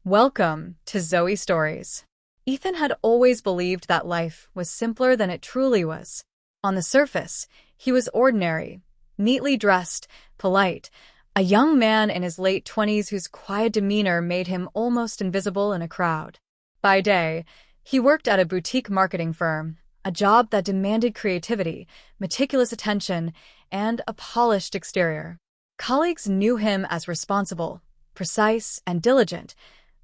Welcome to Zoe Stories. Ethan had always believed that life was simpler than it truly was. On the surface, he was ordinary, neatly dressed, polite, a young man in his late 20s whose quiet demeanor made him almost invisible in a crowd. By day, he worked at a boutique marketing firm, a job that demanded creativity, meticulous attention, and a polished exterior. Colleagues knew him as responsible, precise, and diligent,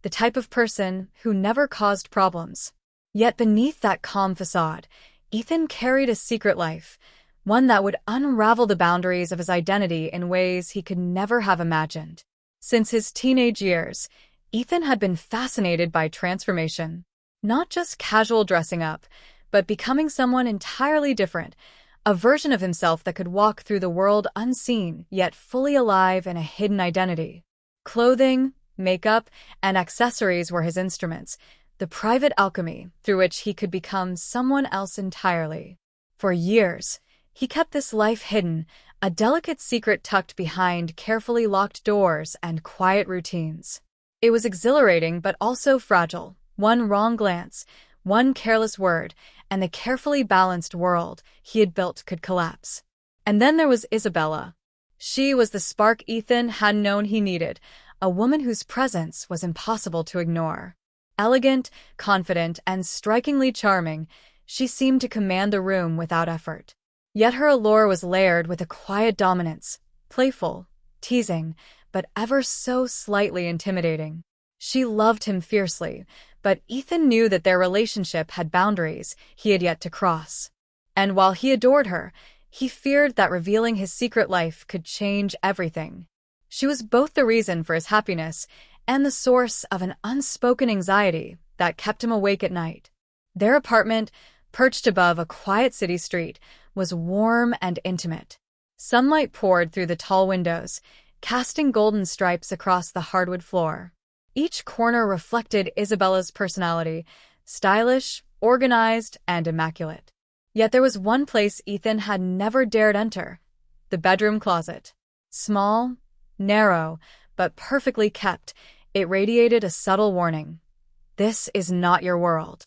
the type of person who never caused problems. Yet beneath that calm facade, Ethan carried a secret life, one that would unravel the boundaries of his identity in ways he could never have imagined. Since his teenage years, Ethan had been fascinated by transformation. Not just casual dressing up, but becoming someone entirely different, a version of himself that could walk through the world unseen, yet fully alive in a hidden identity. Clothing, makeup, and accessories were his instruments, the private alchemy through which he could become someone else entirely. For years, he kept this life hidden, a delicate secret tucked behind carefully locked doors and quiet routines. It was exhilarating but also fragile. One wrong glance, one careless word, and the carefully balanced world he had built could collapse. And then there was Isabella. She was the spark Ethan had known he needed, a woman whose presence was impossible to ignore. Elegant, confident, and strikingly charming, she seemed to command the room without effort. Yet her allure was layered with a quiet dominance, playful, teasing, but ever so slightly intimidating. She loved him fiercely, but Ethan knew that their relationship had boundaries he had yet to cross. And while he adored her, he feared that revealing his secret life could change everything. She was both the reason for his happiness and the source of an unspoken anxiety that kept him awake at night. Their apartment, perched above a quiet city street, was warm and intimate. Sunlight poured through the tall windows, casting golden stripes across the hardwood floor. Each corner reflected Isabella's personality, stylish, organized, and immaculate. Yet there was one place Ethan had never dared enter: the bedroom closet. Small, narrow, but perfectly kept, it radiated a subtle warning. This is not your world.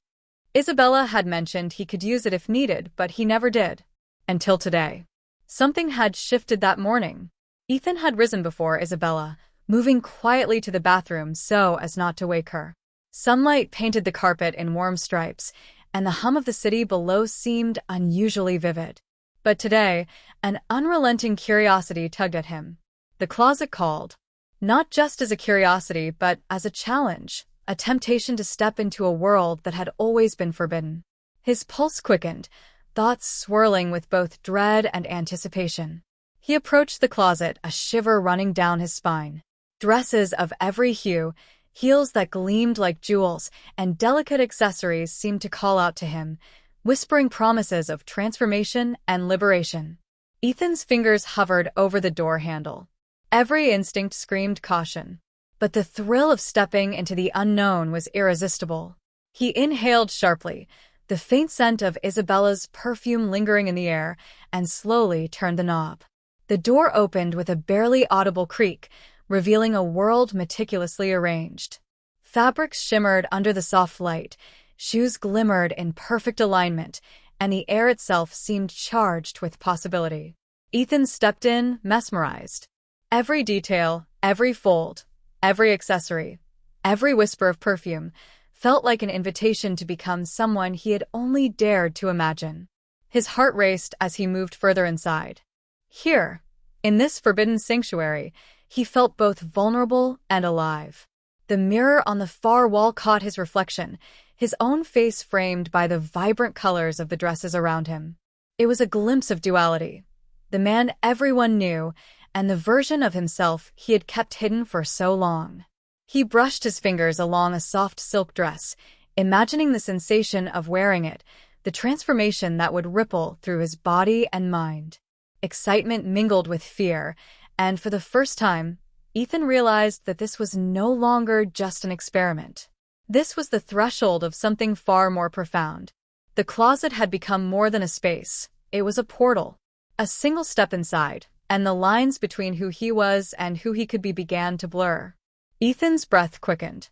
Isabella had mentioned he could use it if needed, but he never did. Until today. Something had shifted that morning. Ethan had risen before Isabella, moving quietly to the bathroom so as not to wake her. Sunlight painted the carpet in warm stripes, and the hum of the city below seemed unusually vivid. But today, an unrelenting curiosity tugged at him. The closet called, not just as a curiosity, but as a challenge, a temptation to step into a world that had always been forbidden. His pulse quickened, thoughts swirling with both dread and anticipation. He approached the closet, a shiver running down his spine. Dresses of every hue, heels that gleamed like jewels, and delicate accessories seemed to call out to him, whispering promises of transformation and liberation. Ethan's fingers hovered over the door handle. Every instinct screamed caution. But the thrill of stepping into the unknown was irresistible. He inhaled sharply, the faint scent of Isabella's perfume lingering in the air, and slowly turned the knob. The door opened with a barely audible creak, revealing a world meticulously arranged. Fabrics shimmered under the soft light, shoes glimmered in perfect alignment, and the air itself seemed charged with possibility. Ethan stepped in, mesmerized. Every detail, every fold, every accessory, every whisper of perfume felt like an invitation to become someone he had only dared to imagine. His heart raced as he moved further inside. Here, in this forbidden sanctuary, he felt both vulnerable and alive. The mirror on the far wall caught his reflection, his own face framed by the vibrant colors of the dresses around him. It was a glimpse of duality, the man everyone knew, and the version of himself he had kept hidden for so long. He brushed his fingers along a soft silk dress, imagining the sensation of wearing it, the transformation that would ripple through his body and mind. Excitement mingled with fear, and for the first time, Ethan realized that this was no longer just an experiment. This was the threshold of something far more profound. The closet had become more than a space. It was a portal. A single step inside, and the lines between who he was and who he could be began to blur. Ethan's breath quickened.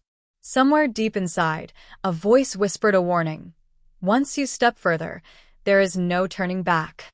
Somewhere deep inside, a voice whispered a warning. Once you step further, there is no turning back.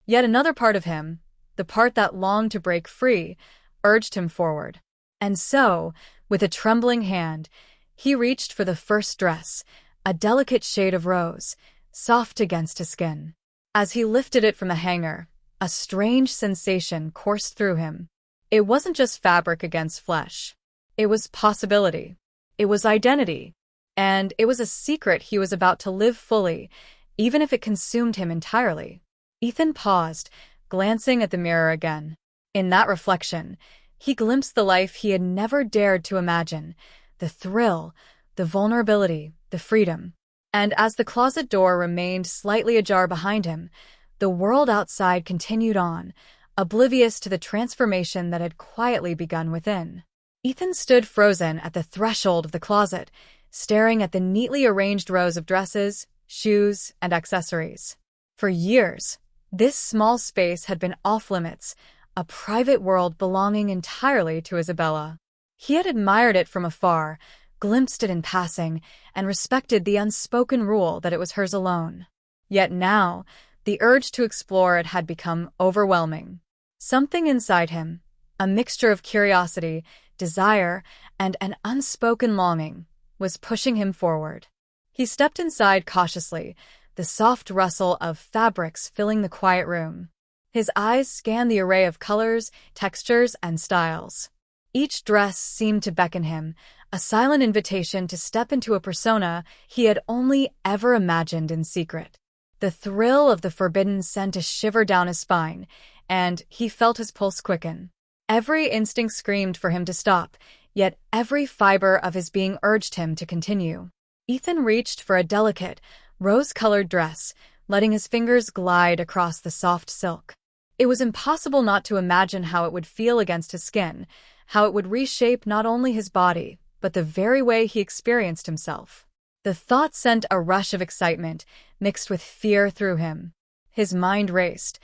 Yet another part of him, the part that longed to break free, urged him forward. And so, with a trembling hand, he reached for the first dress, a delicate shade of rose, soft against his skin. As he lifted it from the hanger, a strange sensation coursed through him. It wasn't just fabric against flesh. It was possibility. It was identity. And it was a secret he was about to live fully, even if it consumed him entirely. Ethan paused, glancing at the mirror again. In that reflection, he glimpsed the life he had never dared to imagine, the thrill, the vulnerability, the freedom. And as the closet door remained slightly ajar behind him, the world outside continued on, oblivious to the transformation that had quietly begun within. Ethan stood frozen at the threshold of the closet, staring at the neatly arranged rows of dresses, shoes, and accessories. For years, this small space had been off-limits, a private world belonging entirely to Isabella. He had admired it from afar, glimpsed it in passing, and respected the unspoken rule that it was hers alone. Yet now, the urge to explore it had become overwhelming. Something inside him, a mixture of curiosity, desire, and an unspoken longing, was pushing him forward. He stepped inside cautiously, the soft rustle of fabrics filling the quiet room. His eyes scanned the array of colors, textures, and styles. Each dress seemed to beckon him, a silent invitation to step into a persona he had only ever imagined in secret. The thrill of the forbidden sent a shiver down his spine, and he felt his pulse quicken. Every instinct screamed for him to stop, yet every fiber of his being urged him to continue. Ethan reached for a delicate, rose-colored dress, letting his fingers glide across the soft silk. It was impossible not to imagine how it would feel against his skin, how it would reshape not only his body, but the very way he experienced himself. The thought sent a rush of excitement, mixed with fear through him. His mind raced.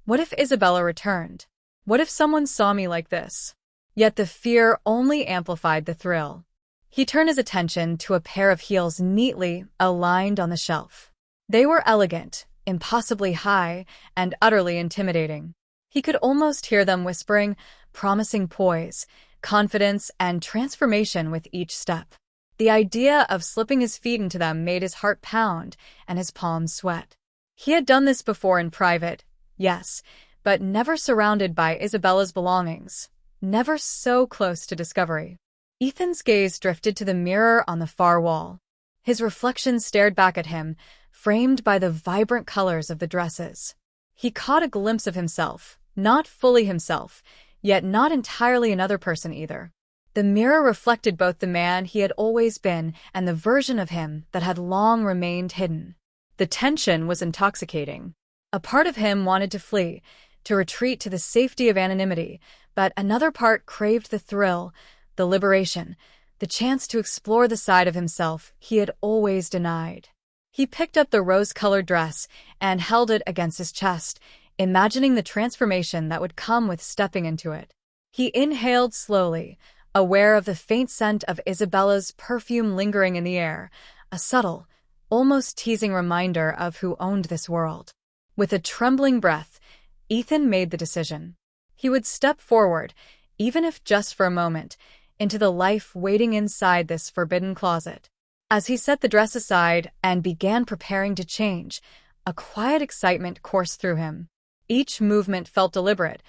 What if Isabella returned? What if someone saw me like this? Yet the fear only amplified the thrill. He turned his attention to a pair of heels neatly aligned on the shelf. They were elegant, impossibly high, and utterly intimidating. He could almost hear them whispering, promising poise, confidence, and transformation with each step. The idea of slipping his feet into them made his heart pound and his palms sweat. He had done this before in private, yes, but never surrounded by Isabella's belongings, never so close to discovery. Ethan's gaze drifted to the mirror on the far wall. His reflection stared back at him, framed by the vibrant colors of the dresses. He caught a glimpse of himself, not fully himself, yet not entirely another person either. The mirror reflected both the man he had always been and the version of him that had long remained hidden. The tension was intoxicating. A part of him wanted to flee, to retreat to the safety of anonymity, but another part craved the thrill, the liberation, the chance to explore the side of himself he had always denied. He picked up the rose-colored dress and held it against his chest, imagining the transformation that would come with stepping into it. He inhaled slowly, aware of the faint scent of Isabella's perfume lingering in the air, a subtle, almost teasing reminder of who owned this world. With a trembling breath, Ethan made the decision. He would step forward, even if just for a moment, into the life waiting inside this forbidden closet. As he set the dress aside and began preparing to change, a quiet excitement coursed through him. Each movement felt deliberate,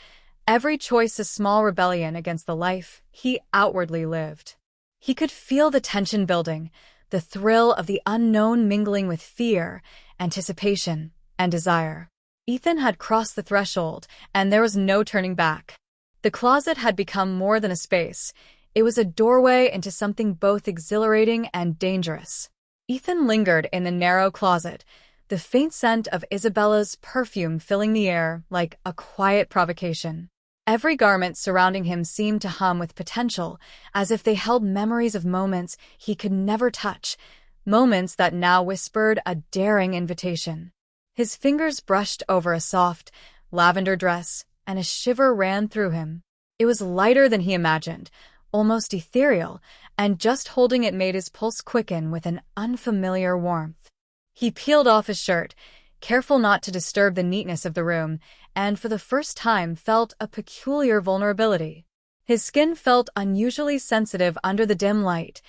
every choice a small rebellion against the life he outwardly lived. He could feel the tension building, the thrill of the unknown mingling with fear, anticipation, and desire. Ethan had crossed the threshold, and there was no turning back. The closet had become more than a space. It was a doorway into something both exhilarating and dangerous. Ethan lingered in the narrow closet, the faint scent of Isabella's perfume filling the air like a quiet provocation. Every garment surrounding him seemed to hum with potential, as if they held memories of moments he could never touch, moments that now whispered a daring invitation. His fingers brushed over a soft, lavender dress, and a shiver ran through him. It was lighter than he imagined, almost ethereal, and just holding it made his pulse quicken with an unfamiliar warmth. He peeled off his shirt, careful not to disturb the neatness of the room, and for the first time felt a peculiar vulnerability. His skin felt unusually sensitive under the dim light,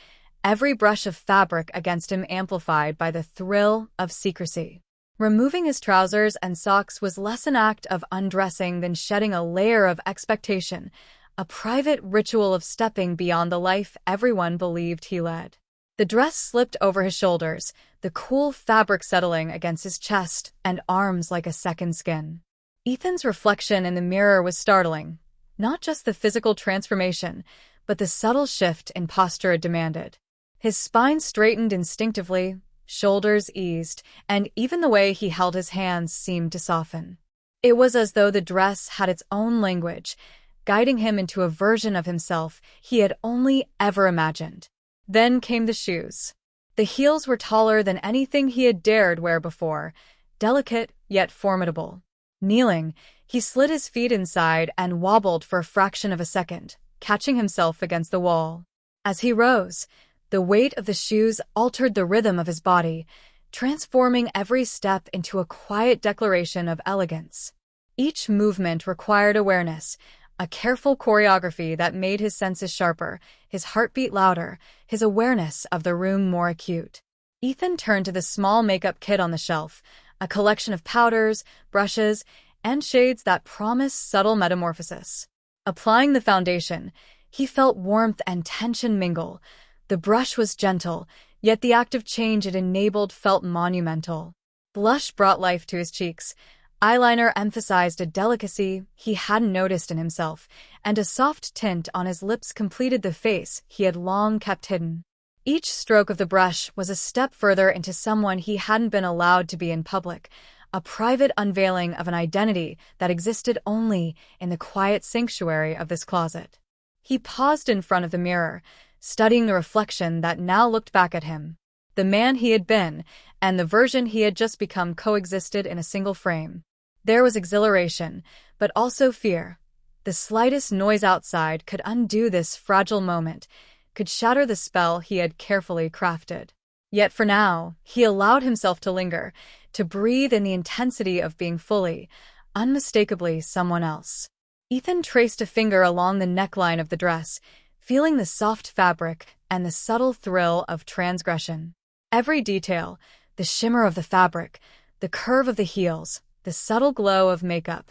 every brush of fabric against him amplified by the thrill of secrecy. Removing his trousers and socks was less an act of undressing than shedding a layer of expectation, a private ritual of stepping beyond the life everyone believed he led. The dress slipped over his shoulders, the cool fabric settling against his chest and arms like a second skin. Ethan's reflection in the mirror was startling, not just the physical transformation, but the subtle shift in posture it demanded. His spine straightened instinctively, shoulders eased, and even the way he held his hands seemed to soften. It was as though the dress had its own language, guiding him into a version of himself he had only ever imagined. Then came the shoes. The heels were taller than anything he had dared wear before, delicate yet formidable. Kneeling, he slid his feet inside and wobbled for a fraction of a second, catching himself against the wall. As he rose, the weight of the shoes altered the rhythm of his body, transforming every step into a quiet declaration of elegance. Each movement required awareness, a careful choreography that made his senses sharper, his heartbeat louder, his awareness of the room more acute. Ethan turned to the small makeup kit on the shelf, a collection of powders, brushes, and shades that promised subtle metamorphosis. Applying the foundation, he felt warmth and tension mingle. The brush was gentle, yet the act of change it enabled felt monumental. Blush brought life to his cheeks. Eyeliner emphasized a delicacy he hadn't noticed in himself, and a soft tint on his lips completed the face he had long kept hidden. Each stroke of the brush was a step further into someone he hadn't been allowed to be in public, a private unveiling of an identity that existed only in the quiet sanctuary of this closet. He paused in front of the mirror, studying the reflection that now looked back at him. The man he had been and the version he had just become coexisted in a single frame. There was exhilaration, but also fear. The slightest noise outside could undo this fragile moment, could shatter the spell he had carefully crafted. Yet for now, he allowed himself to linger, to breathe in the intensity of being fully, unmistakably someone else. Ethan traced a finger along the neckline of the dress, feeling the soft fabric and the subtle thrill of transgression. Every detail, the shimmer of the fabric, the curve of the heels, the subtle glow of makeup,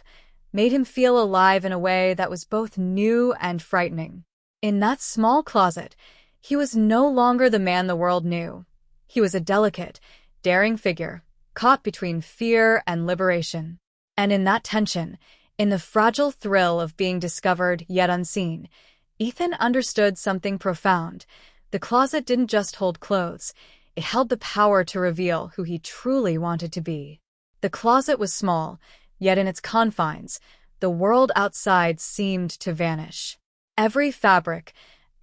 made him feel alive in a way that was both new and frightening. In that small closet, he was no longer the man the world knew. He was a delicate, daring figure, caught between fear and liberation. And in that tension, in the fragile thrill of being discovered yet unseen, Ethan understood something profound. The closet didn't just hold clothes, it held the power to reveal who he truly wanted to be. The closet was small, yet in its confines, the world outside seemed to vanish. Every fabric,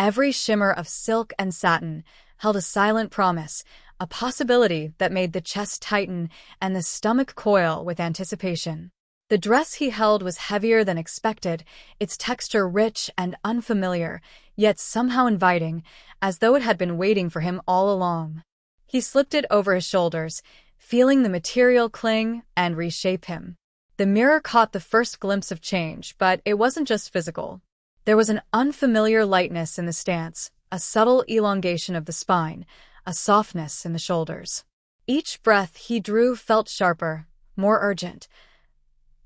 every shimmer of silk and satin held a silent promise, a possibility that made the chest tighten and the stomach coil with anticipation. The dress he held was heavier than expected, its texture rich and unfamiliar, yet somehow inviting, as though it had been waiting for him all along. He slipped it over his shoulders, feeling the material cling and reshape him. The mirror caught the first glimpse of change, but it wasn't just physical. There was an unfamiliar lightness in the stance, a subtle elongation of the spine, a softness in the shoulders. Each breath he drew felt sharper, more urgent,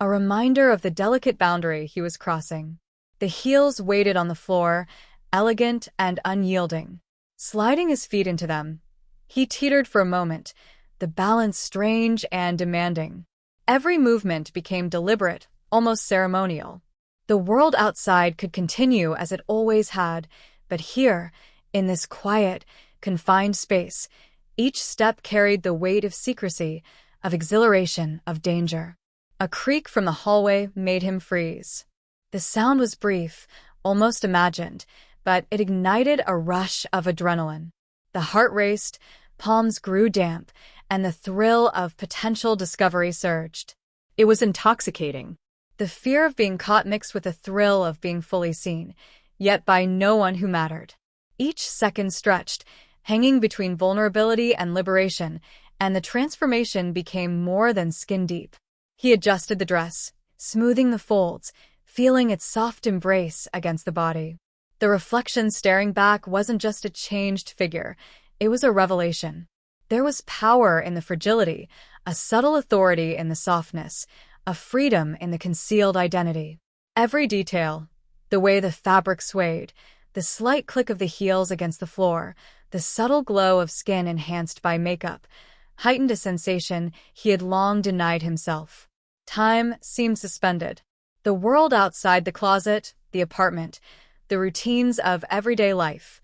a reminder of the delicate boundary he was crossing. The heels waited on the floor, elegant and unyielding. Sliding his feet into them, he teetered for a moment, the balance strange and demanding. Every movement became deliberate, almost ceremonial. The world outside could continue as it always had, but here, in this quiet, confined space, each step carried the weight of secrecy, of exhilaration, of danger. A creak from the hallway made him freeze. The sound was brief, almost imagined, but it ignited a rush of adrenaline. The heart raced, palms grew damp, and the thrill of potential discovery surged. It was intoxicating. The fear of being caught mixed with the thrill of being fully seen. yet by no one who mattered. Each second stretched, hanging between vulnerability and liberation, and the transformation became more than skin-deep. He adjusted the dress, smoothing the folds, feeling its soft embrace against the body. The reflection staring back wasn't just a changed figure, it was a revelation. There was power in the fragility, a subtle authority in the softness, a freedom in the concealed identity. Every detail, the way the fabric swayed, the slight click of the heels against the floor, the subtle glow of skin enhanced by makeup, heightened a sensation he had long denied himself. Time seemed suspended. The world outside the closet, the apartment, the routines of everyday life,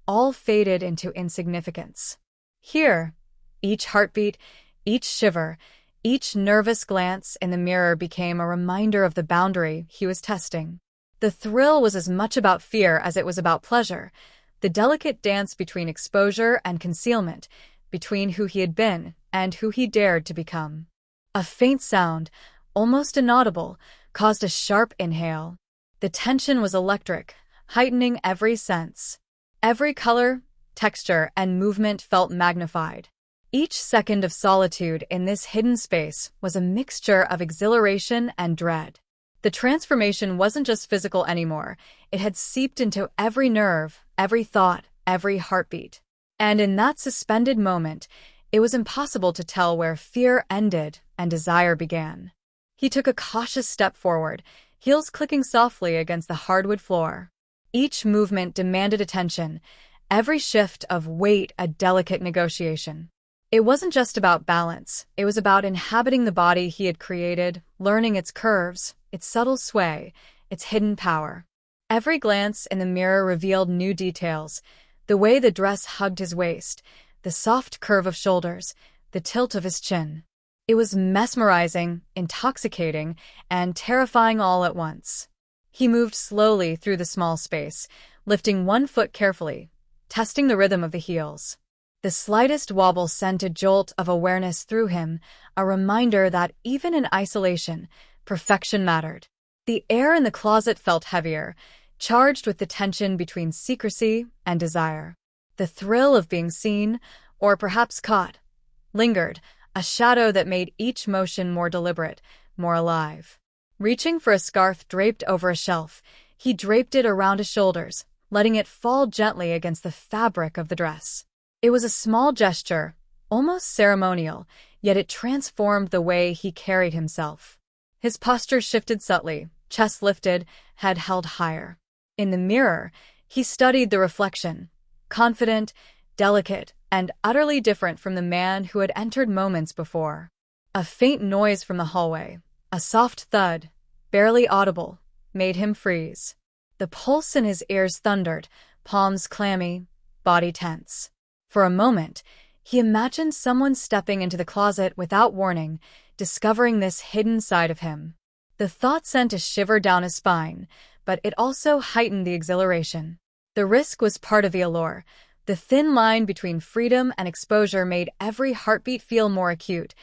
all faded into insignificance. Here, each heartbeat, each shiver, each nervous glance in the mirror became a reminder of the boundary he was testing. The thrill was as much about fear as it was about pleasure, the delicate dance between exposure and concealment, between who he had been and who he dared to become. A faint sound, almost inaudible, caused a sharp inhale. The tension was electric, heightening every sense. Every color, texture, and movement felt magnified. Each second of solitude in this hidden space was a mixture of exhilaration and dread. The transformation wasn't just physical anymore, it had seeped into every nerve, every thought, every heartbeat. And in that suspended moment, it was impossible to tell where fear ended and desire began. He took a cautious step forward, heels clicking softly against the hardwood floor. Each movement demanded attention, every shift of weight a delicate negotiation. It wasn't just about balance, it was about inhabiting the body he had created, learning its curves, its subtle sway, its hidden power. Every glance in the mirror revealed new details, the way the dress hugged his waist, the soft curve of shoulders, the tilt of his chin. It was mesmerizing, intoxicating, and terrifying all at once. He moved slowly through the small space, lifting one foot carefully, testing the rhythm of the heels. The slightest wobble sent a jolt of awareness through him, a reminder that even in isolation, perfection mattered. The air in the closet felt heavier, charged with the tension between secrecy and desire. The thrill of being seen, or perhaps caught, lingered, a shadow that made each motion more deliberate, more alive. Reaching for a scarf draped over a shelf, he draped it around his shoulders, letting it fall gently against the fabric of the dress. It was a small gesture, almost ceremonial, yet it transformed the way he carried himself. His posture shifted subtly, chest lifted, head held higher. In the mirror, he studied the reflection, confident, delicate, and utterly different from the man who had entered moments before. A faint noise from the hallway, a soft thud, barely audible, made him freeze. The pulse in his ears thundered, palms clammy, body tense. For a moment, he imagined someone stepping into the closet without warning, discovering this hidden side of him. The thought sent a shiver down his spine, but it also heightened the exhilaration. The risk was part of the allure. The thin line between freedom and exposure made every heartbeat feel more acute,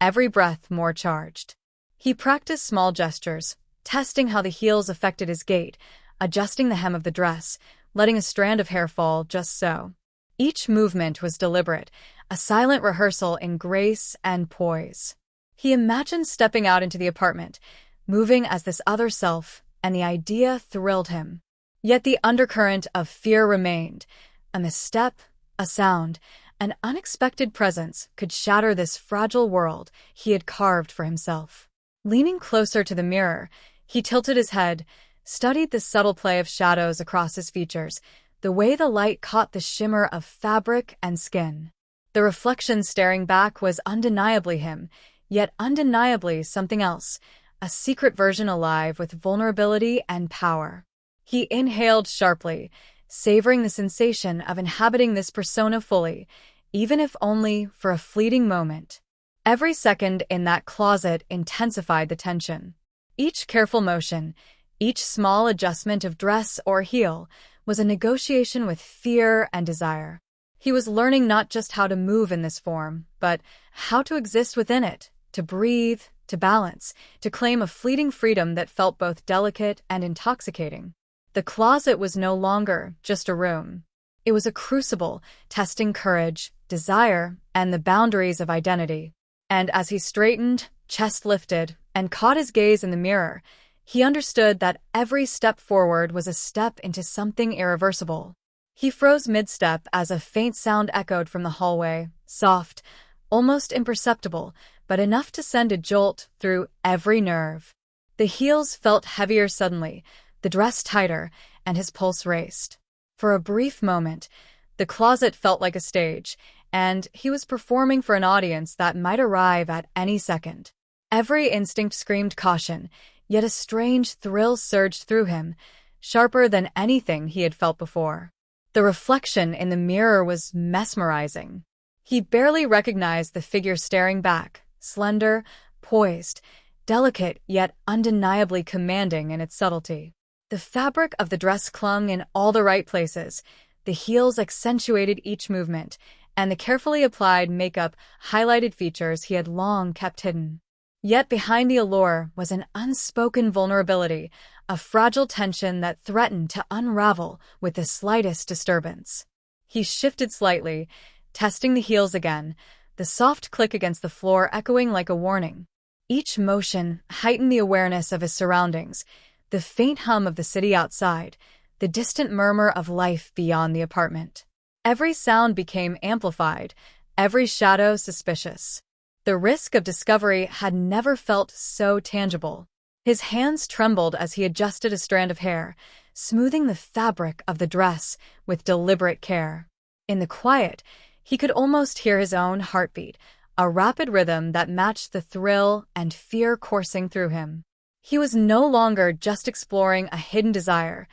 every breath more charged. He practiced small gestures, testing how the heels affected his gait, adjusting the hem of the dress, letting a strand of hair fall just so. Each movement was deliberate, a silent rehearsal in grace and poise. He imagined stepping out into the apartment, moving as this other self, and the idea thrilled him. Yet the undercurrent of fear remained. A misstep, a sound, an unexpected presence could shatter this fragile world he had carved for himself. Leaning closer to the mirror, he tilted his head, studied the subtle play of shadows across his features, the way the light caught the shimmer of fabric and skin. The reflection staring back was undeniably him, yet undeniably something else, a secret version alive with vulnerability and power. He inhaled sharply, savoring the sensation of inhabiting this persona fully, even if only for a fleeting moment. Every second in that closet intensified the tension. Each careful motion, each small adjustment of dress or heel, was a negotiation with fear and desire. He was learning not just how to move in this form, but how to exist within it, to breathe, to balance, to claim a fleeting freedom that felt both delicate and intoxicating. The closet was no longer just a room. It was a crucible, testing courage, desire, and the boundaries of identity. And as he straightened, chest lifted, and caught his gaze in the mirror, he understood that every step forward was a step into something irreversible. He froze mid-step as a faint sound echoed from the hallway, soft, almost imperceptible, but enough to send a jolt through every nerve. The heels felt heavier suddenly, the dress tighter, and his pulse raced. For a brief moment, the closet felt like a stage, and he was performing for an audience that might arrive at any second. Every instinct screamed caution, yet a strange thrill surged through him, sharper than anything he had felt before. The reflection in the mirror was mesmerizing. He barely recognized the figure staring back, slender, poised, delicate yet undeniably commanding in its subtlety. The fabric of the dress clung in all the right places, the heels accentuated each movement, and the carefully applied makeup highlighted features he had long kept hidden. Yet behind the allure was an unspoken vulnerability, a fragile tension that threatened to unravel with the slightest disturbance. He shifted slightly, testing the heels again, the soft click against the floor echoing like a warning. Each motion heightened the awareness of his surroundings, the faint hum of the city outside, the distant murmur of life beyond the apartment. Every sound became amplified, every shadow suspicious. The risk of discovery had never felt so tangible. His hands trembled as he adjusted a strand of hair, smoothing the fabric of the dress with deliberate care. In the quiet, he could almost hear his own heartbeat, a rapid rhythm that matched the thrill and fear coursing through him. He was no longer just exploring a hidden desire.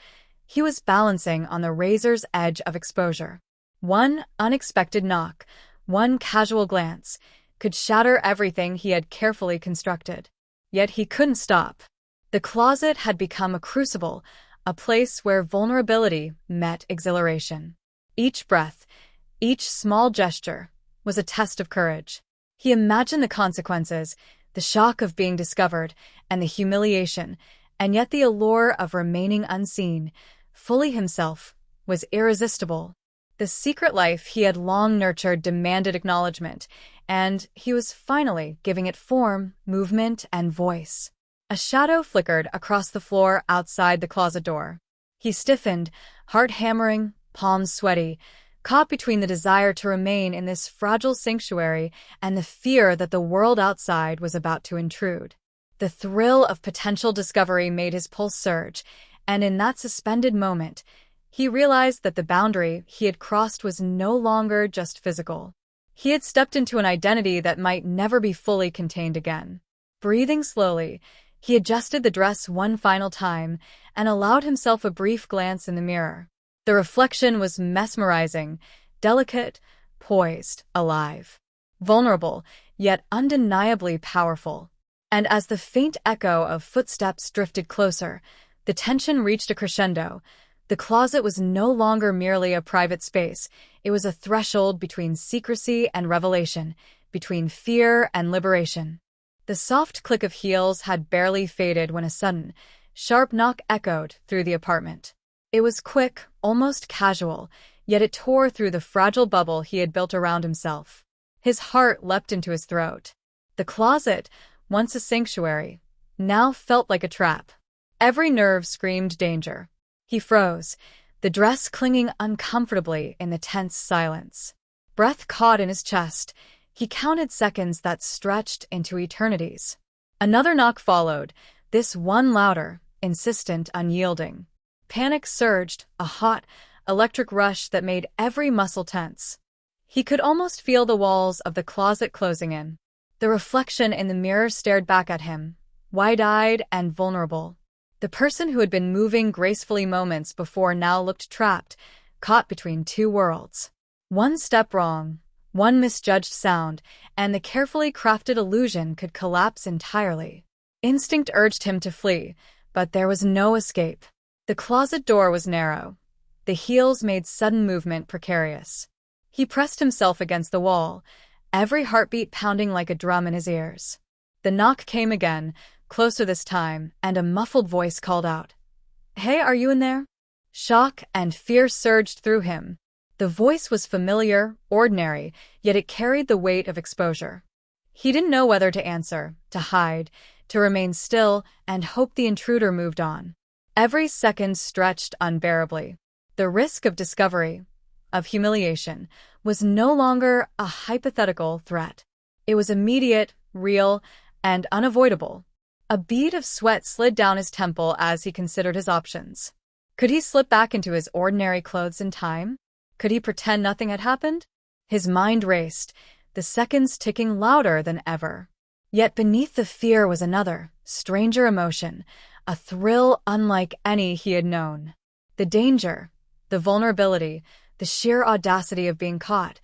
He was balancing on the razor's edge of exposure. One unexpected knock, one casual glance, could shatter everything he had carefully constructed. Yet he couldn't stop. The closet had become a crucible, a place where vulnerability met exhilaration. Each breath, each small gesture, was a test of courage. He imagined the consequences, the shock of being discovered, and the humiliation, and yet the allure of remaining unseen, fully himself, was irresistible. The secret life he had long nurtured demanded acknowledgement, and he was finally giving it form, movement, and voice. A shadow flickered across the floor outside the closet door. He stiffened, heart hammering, palms sweaty, caught between the desire to remain in this fragile sanctuary and the fear that the world outside was about to intrude. The thrill of potential discovery made his pulse surge, and in that suspended moment, he realized that the boundary he had crossed was no longer just physical. He had stepped into an identity that might never be fully contained again. Breathing slowly, he adjusted the dress one final time and allowed himself a brief glance in the mirror. The reflection was mesmerizing, delicate, poised, alive. Vulnerable, yet undeniably powerful. And as the faint echo of footsteps drifted closer, the tension reached a crescendo. The closet was no longer merely a private space. It was a threshold between secrecy and revelation, between fear and liberation. The soft click of heels had barely faded when a sudden, sharp knock echoed through the apartment. It was quick, almost casual, yet it tore through the fragile bubble he had built around himself. His heart leapt into his throat. The closet, once a sanctuary, now felt like a trap. Every nerve screamed danger. He froze, the dress clinging uncomfortably in the tense silence. Breath caught in his chest. He counted seconds that stretched into eternities. Another knock followed, this one louder, insistent, unyielding. Panic surged, a hot, electric rush that made every muscle tense. He could almost feel the walls of the closet closing in. The reflection in the mirror stared back at him, wide-eyed and vulnerable. The person who had been moving gracefully moments before now looked trapped, caught between two worlds. One step wrong, one misjudged sound, and the carefully crafted illusion could collapse entirely. Instinct urged him to flee, but there was no escape. The closet door was narrow. The heels made sudden movement precarious. He pressed himself against the wall, every heartbeat pounding like a drum in his ears. The knock came again, closer this time, and a muffled voice called out, "Hey, are you in there?" Shock and fear surged through him. The voice was familiar, ordinary, yet it carried the weight of exposure. He didn't know whether to answer, to hide, to remain still, and hope the intruder moved on. Every second stretched unbearably. The risk of discovery, of humiliation, was no longer a hypothetical threat. It was immediate, real, and unavoidable. A bead of sweat slid down his temple as he considered his options. Could he slip back into his ordinary clothes in time? Could he pretend nothing had happened? His mind raced, the seconds ticking louder than ever. Yet beneath the fear was another, stranger emotion, a thrill unlike any he had known. The danger, the vulnerability, the sheer audacity of being caught.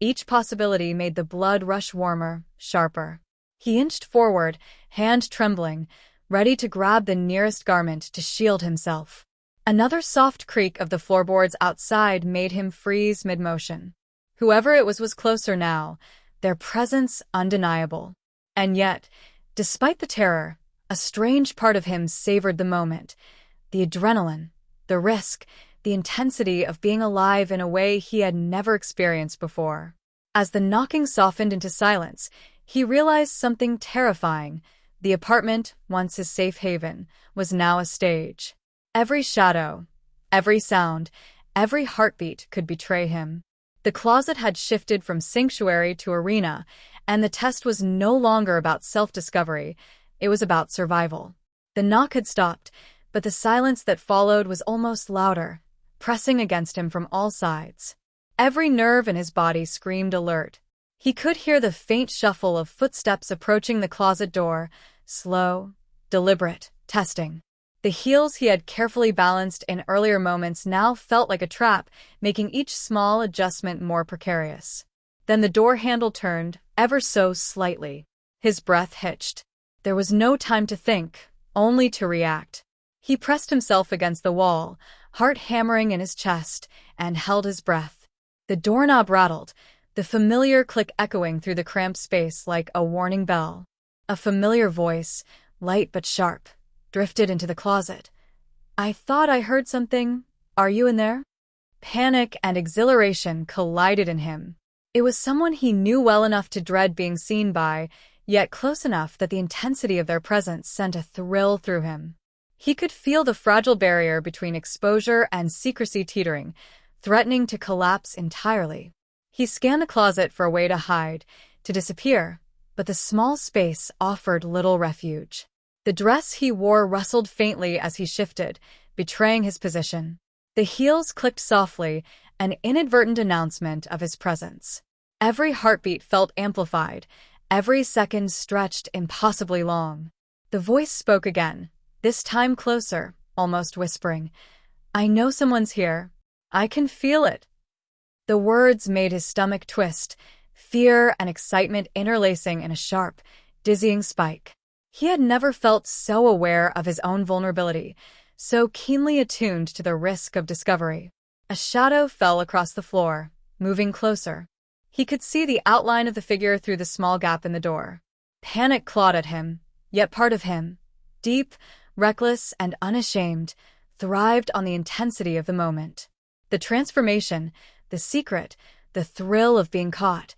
Each possibility made the blood rush warmer, sharper. He inched forward, hand trembling, ready to grab the nearest garment to shield himself. Another soft creak of the floorboards outside made him freeze mid-motion. Whoever it was closer now, their presence undeniable. And yet, despite the terror, a strange part of him savored the moment. The adrenaline, the risk, the intensity of being alive in a way he had never experienced before. As the knocking softened into silence, he realized something terrifying. The apartment, once his safe haven, was now a stage. Every shadow, every sound, every heartbeat could betray him. The closet had shifted from sanctuary to arena, and the test was no longer about self-discovery, it was about survival. The knock had stopped, but the silence that followed was almost louder, pressing against him from all sides. Every nerve in his body screamed alert. He could hear the faint shuffle of footsteps approaching the closet door, slow, deliberate, testing. The heels he had carefully balanced in earlier moments now felt like a trap, making each small adjustment more precarious. Then the door handle turned, ever so slightly. His breath hitched. There was no time to think, only to react. He pressed himself against the wall, heart hammering in his chest, and held his breath. The doorknob rattled, the familiar click echoing through the cramped space like a warning bell. A familiar voice, light but sharp, drifted into the closet. "I thought I heard something. Are you in there?" Panic and exhilaration collided in him. It was someone he knew well enough to dread being seen by, yet close enough that the intensity of their presence sent a thrill through him. He could feel the fragile barrier between exposure and secrecy teetering, threatening to collapse entirely. He scanned the closet for a way to hide, to disappear, but the small space offered little refuge. The dress he wore rustled faintly as he shifted, betraying his position. The heels clicked softly, an inadvertent announcement of his presence. Every heartbeat felt amplified, every second stretched impossibly long. The voice spoke again, this time closer, almost whispering, "I know someone's here. I can feel it." The words made his stomach twist, fear and excitement interlacing in a sharp, dizzying spike. He had never felt so aware of his own vulnerability, so keenly attuned to the risk of discovery. A shadow fell across the floor, moving closer. He could see the outline of the figure through the small gap in the door. Panic clawed at him, yet part of him, deep, reckless, and unashamed, thrived on the intensity of the moment. The transformation, the secret, the thrill of being caught,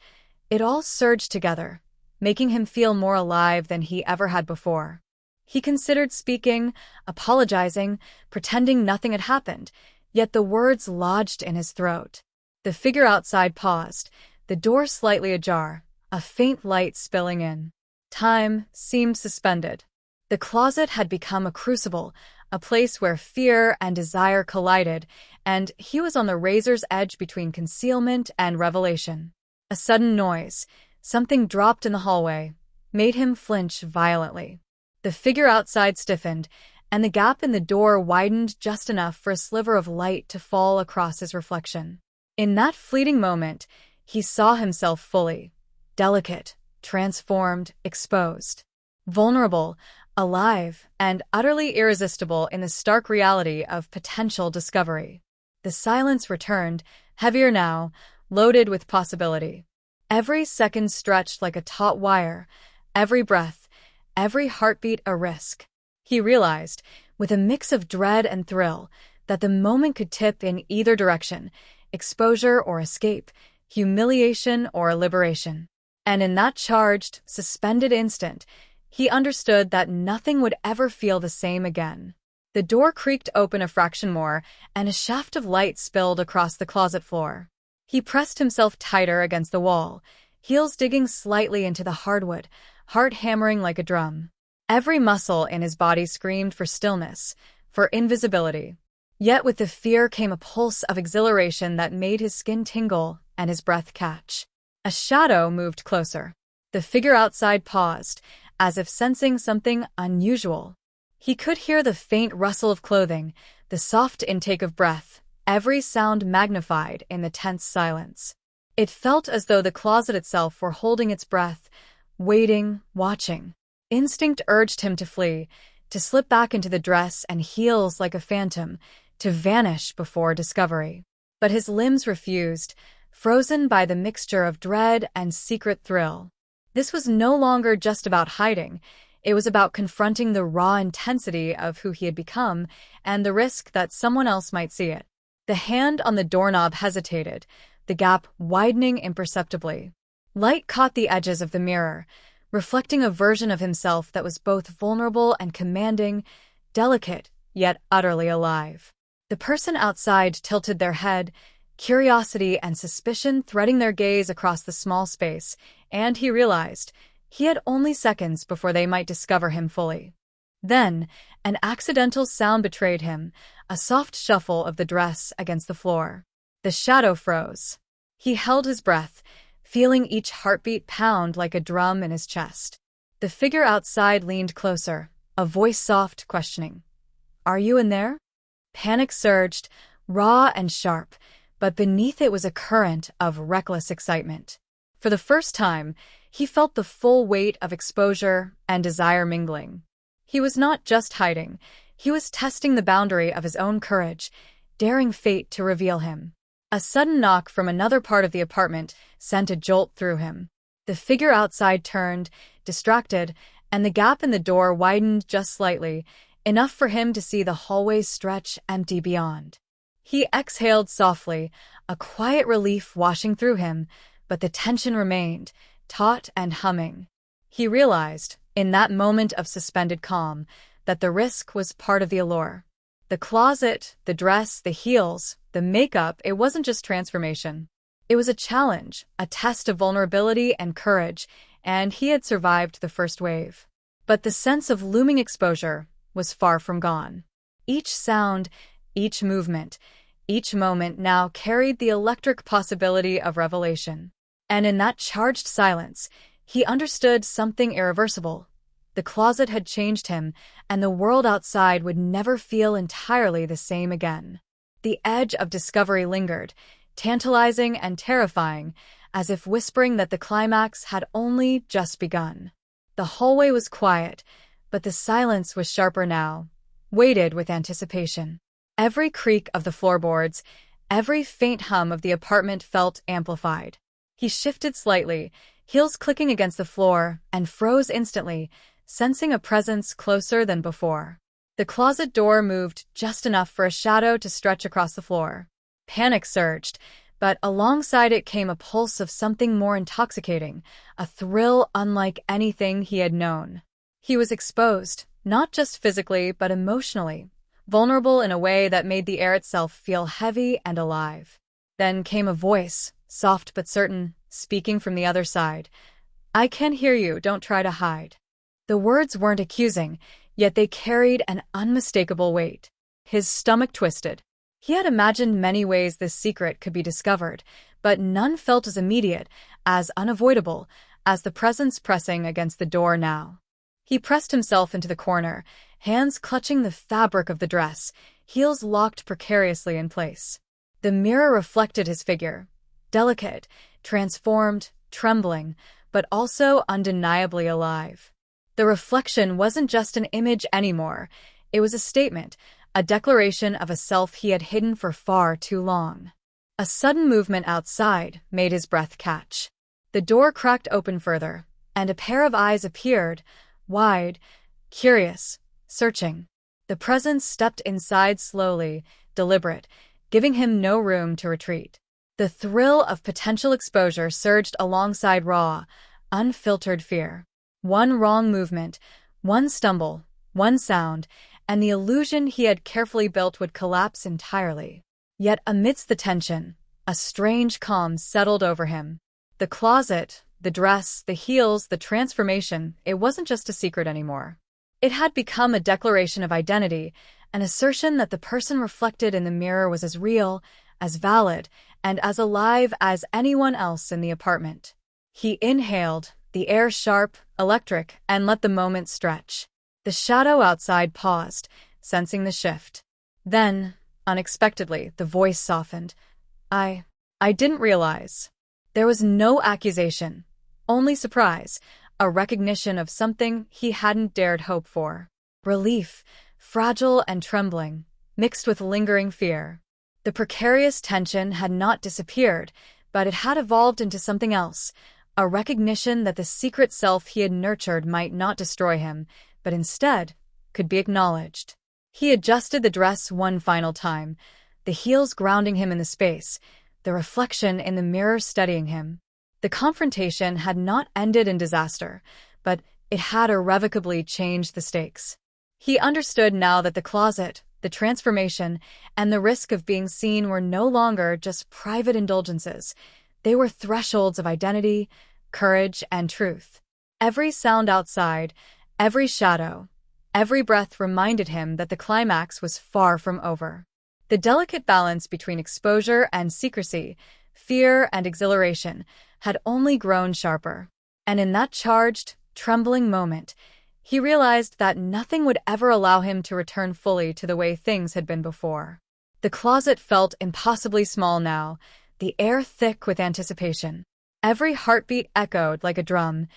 it all surged together, making him feel more alive than he ever had before. He considered speaking, apologizing, pretending nothing had happened, yet the words lodged in his throat. The figure outside paused, the door slightly ajar, a faint light spilling in. Time seemed suspended. The closet had become a crucible, a place where fear and desire collided, and he was on the razor's edge between concealment and revelation. A sudden noise, something dropped in the hallway, made him flinch violently. The figure outside stiffened, and the gap in the door widened just enough for a sliver of light to fall across his reflection. In that fleeting moment, he saw himself fully, delicate, transformed, exposed, vulnerable, alive, and utterly irresistible in the stark reality of potential discovery. The silence returned, heavier now, loaded with possibility. Every second stretched like a taut wire, every breath, every heartbeat a risk. He realized, with a mix of dread and thrill, that the moment could tip in either direction, exposure or escape, humiliation or liberation. And in that charged, suspended instant, he understood that nothing would ever feel the same again. The door creaked open a fraction more, and a shaft of light spilled across the closet floor. He pressed himself tighter against the wall, heels digging slightly into the hardwood, heart hammering like a drum. Every muscle in his body screamed for stillness, for invisibility. Yet with the fear came a pulse of exhilaration that made his skin tingle and his breath catch. A shadow moved closer. The figure outside paused, as if sensing something unusual. He could hear the faint rustle of clothing, the soft intake of breath, every sound magnified in the tense silence. It felt as though the closet itself were holding its breath, waiting, watching. Instinct urged him to flee, to slip back into the dress and heels like a phantom, to vanish before discovery. But his limbs refused, frozen by the mixture of dread and secret thrill. This was no longer just about hiding. It was about confronting the raw intensity of who he had become and the risk that someone else might see it. The hand on the doorknob hesitated, the gap widening imperceptibly. Light caught the edges of the mirror, reflecting a version of himself that was both vulnerable and commanding, delicate, yet utterly alive. The person outside tilted their head, curiosity and suspicion threading their gaze across the small space, and he realized he had only seconds before they might discover him fully. Then, an accidental sound betrayed him, a soft shuffle of the dress against the floor. The shadow froze. He held his breath, feeling each heartbeat pound like a drum in his chest. The figure outside leaned closer, a voice soft, questioning. "Are you in there?" Panic surged, raw and sharp, but beneath it was a current of reckless excitement. For the first time, he felt the full weight of exposure and desire mingling. He was not just hiding, he was testing the boundary of his own courage, daring fate to reveal him. A sudden knock from another part of the apartment sent a jolt through him. The figure outside turned, distracted, and the gap in the door widened just slightly, enough for him to see the hallway stretch empty beyond. He exhaled softly, a quiet relief washing through him, but the tension remained, taut and humming. He realized, in that moment of suspended calm, that the risk was part of the allure. The closet, the dress, the heels, the makeup, it wasn't just transformation. It was a challenge, a test of vulnerability and courage, and he had survived the first wave. But the sense of looming exposure was far from gone. Each sound, each movement, each moment now carried the electric possibility of revelation. And in that charged silence, he understood something irreversible. The closet had changed him, and the world outside would never feel entirely the same again. The edge of discovery lingered, tantalizing and terrifying, as if whispering that the climax had only just begun. The hallway was quiet, but the silence was sharper now, weighted with anticipation. Every creak of the floorboards, every faint hum of the apartment felt amplified. He shifted slightly, heels clicking against the floor, and froze instantly, sensing a presence closer than before. The closet door moved just enough for a shadow to stretch across the floor. Panic surged, but alongside it came a pulse of something more intoxicating, a thrill unlike anything he had known. He was exposed, not just physically but emotionally, vulnerable in a way that made the air itself feel heavy and alive. Then came a voice, soft but certain, speaking from the other side. "I can hear you, don't try to hide." The words weren't accusing, yet they carried an unmistakable weight. His stomach twisted. He had imagined many ways this secret could be discovered, but none felt as immediate, as unavoidable, as the presence pressing against the door now. He pressed himself into the corner, hands clutching the fabric of the dress, heels locked precariously in place. The mirror reflected his figure, delicate, transformed, trembling, but also undeniably alive. The reflection wasn't just an image anymore, it was a statement, a declaration of a self he had hidden for far too long. A sudden movement outside made his breath catch. The door cracked open further, and a pair of eyes appeared, wide, curious, searching. The presence stepped inside slowly, deliberate, giving him no room to retreat. The thrill of potential exposure surged alongside raw, unfiltered fear. One wrong movement, one stumble, one sound, and the illusion he had carefully built would collapse entirely. Yet amidst the tension, a strange calm settled over him. The closet, the dress, the heels, the transformation, it wasn't just a secret anymore. It had become a declaration of identity, an assertion that the person reflected in the mirror was as real, as valid, and as alive as anyone else in the apartment. He inhaled, the air sharp, electric, and let the moment stretch. The shadow outside paused, sensing the shift. Then, unexpectedly, the voice softened. I didn't realize. There was no accusation, only surprise, a recognition of something he hadn't dared hope for. Relief, fragile and trembling, mixed with lingering fear. The precarious tension had not disappeared, but it had evolved into something else, a recognition that the secret self he had nurtured might not destroy him, but instead could be acknowledged. He adjusted the dress one final time, the heels grounding him in the space, the reflection in the mirror steadying him. The confrontation had not ended in disaster, but it had irrevocably changed the stakes. He understood now that the closet, the transformation, and the risk of being seen were no longer just private indulgences. They were thresholds of identity, courage, and truth. Every sound outside, every shadow, every breath reminded him that the climax was far from over. The delicate balance between exposure and secrecy, fear and exhilaration, had only grown sharper. And in that charged, trembling moment, he realized that nothing would ever allow him to return fully to the way things had been before. The closet felt impossibly small now, the air thick with anticipation. Every heartbeat echoed like a drum,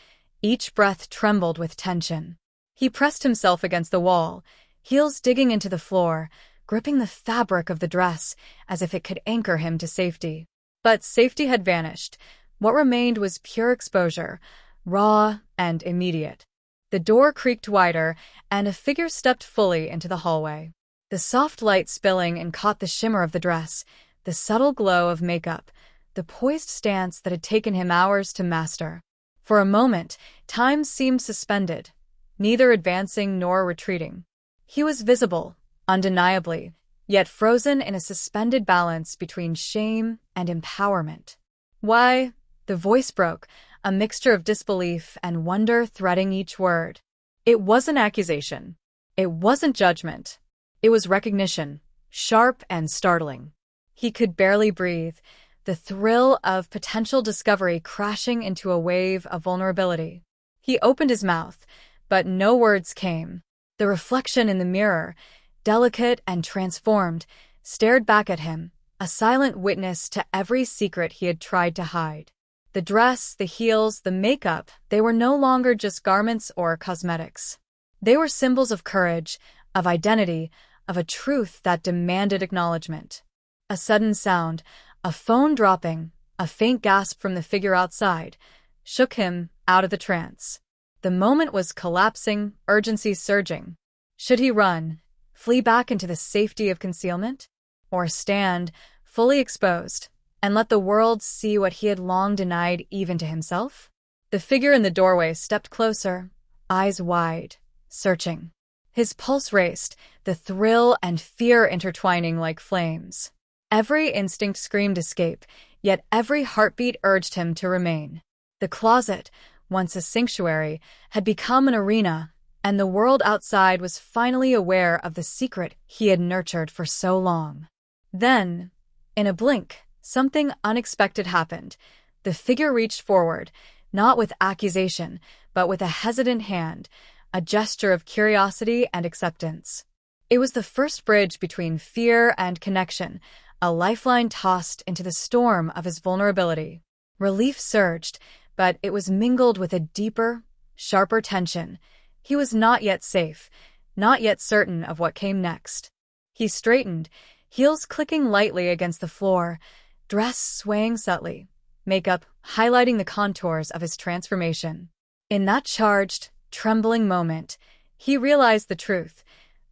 each breath trembled with tension. He pressed himself against the wall, heels digging into the floor, gripping the fabric of the dress as if it could anchor him to safety. But safety had vanished. What remained was pure exposure, raw and immediate. The door creaked wider, and a figure stepped fully into the hallway. The soft light spilling and caught the shimmer of the dress, the subtle glow of makeup, the poised stance that had taken him hours to master. For a moment, time seemed suspended, neither advancing nor retreating. He was visible, undeniably, yet frozen in a suspended balance between shame and empowerment. Why? The voice broke, a mixture of disbelief and wonder threading each word. It wasn't accusation. It wasn't judgment. It was recognition, sharp and startling. He could barely breathe, the thrill of potential discovery crashing into a wave of vulnerability. He opened his mouth, but no words came. The reflection in the mirror, delicate and transformed, stared back at him, a silent witness to every secret he had tried to hide. The dress, the heels, the makeup, they were no longer just garments or cosmetics. They were symbols of courage, of identity, of a truth that demanded acknowledgement. A sudden sound, a phone dropping, a faint gasp from the figure outside, shook him out of the trance. The moment was collapsing, urgency surging. Should he run, flee back into the safety of concealment? Or stand, fully exposed, and let the world see what he had long denied even to himself? The figure in the doorway stepped closer, eyes wide, searching. His pulse raced, the thrill and fear intertwining like flames. Every instinct screamed escape, yet every heartbeat urged him to remain. The closet, once a sanctuary, had become an arena, and the world outside was finally aware of the secret he had nurtured for so long. Then, in a blink, something unexpected happened. The figure reached forward, not with accusation, but with a hesitant hand, a gesture of curiosity and acceptance. It was the first bridge between fear and connection, a lifeline tossed into the storm of his vulnerability. Relief surged, but it was mingled with a deeper, sharper tension. He was not yet safe, not yet certain of what came next. He straightened, heels clicking lightly against the floor, dress swaying subtly, makeup highlighting the contours of his transformation. In that charged, trembling moment, he realized the truth.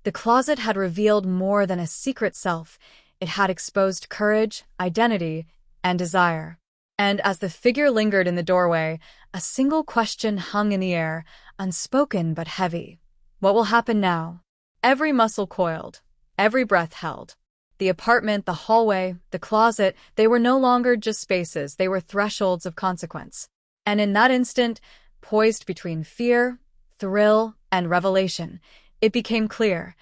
The closet had revealed more than a secret self. It had exposed courage, identity, and desire. And as the figure lingered in the doorway, a single question hung in the air, unspoken but heavy. What will happen now? Every muscle coiled, every breath held. The apartment, the hallway, the closet, they were no longer just spaces, they were thresholds of consequence. And in that instant, poised between fear, thrill, and revelation, it became clear.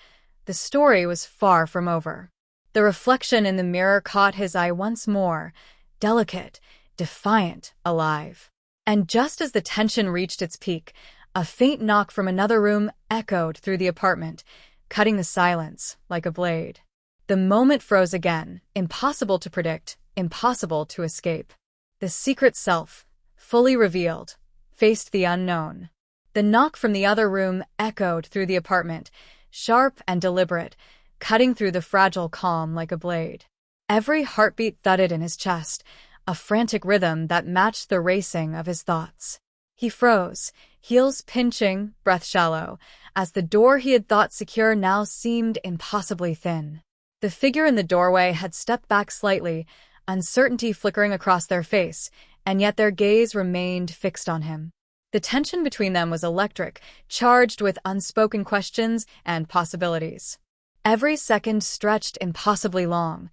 The story was far from over. The reflection in the mirror caught his eye once more, delicate, defiant, alive. And just as the tension reached its peak, a faint knock from another room echoed through the apartment, cutting the silence like a blade. The moment froze again, impossible to predict, impossible to escape. The secret self, fully revealed, faced the unknown. The knock from the other room echoed through the apartment, sharp and deliberate, cutting through the fragile calm like a blade. Every heartbeat thudded in his chest, a frantic rhythm that matched the racing of his thoughts. He froze, heels pinching, breath shallow, as the door he had thought secure now seemed impossibly thin. The figure in the doorway had stepped back slightly, uncertainty flickering across their face, and yet their gaze remained fixed on him. The tension between them was electric, charged with unspoken questions and possibilities. Every second stretched impossibly long,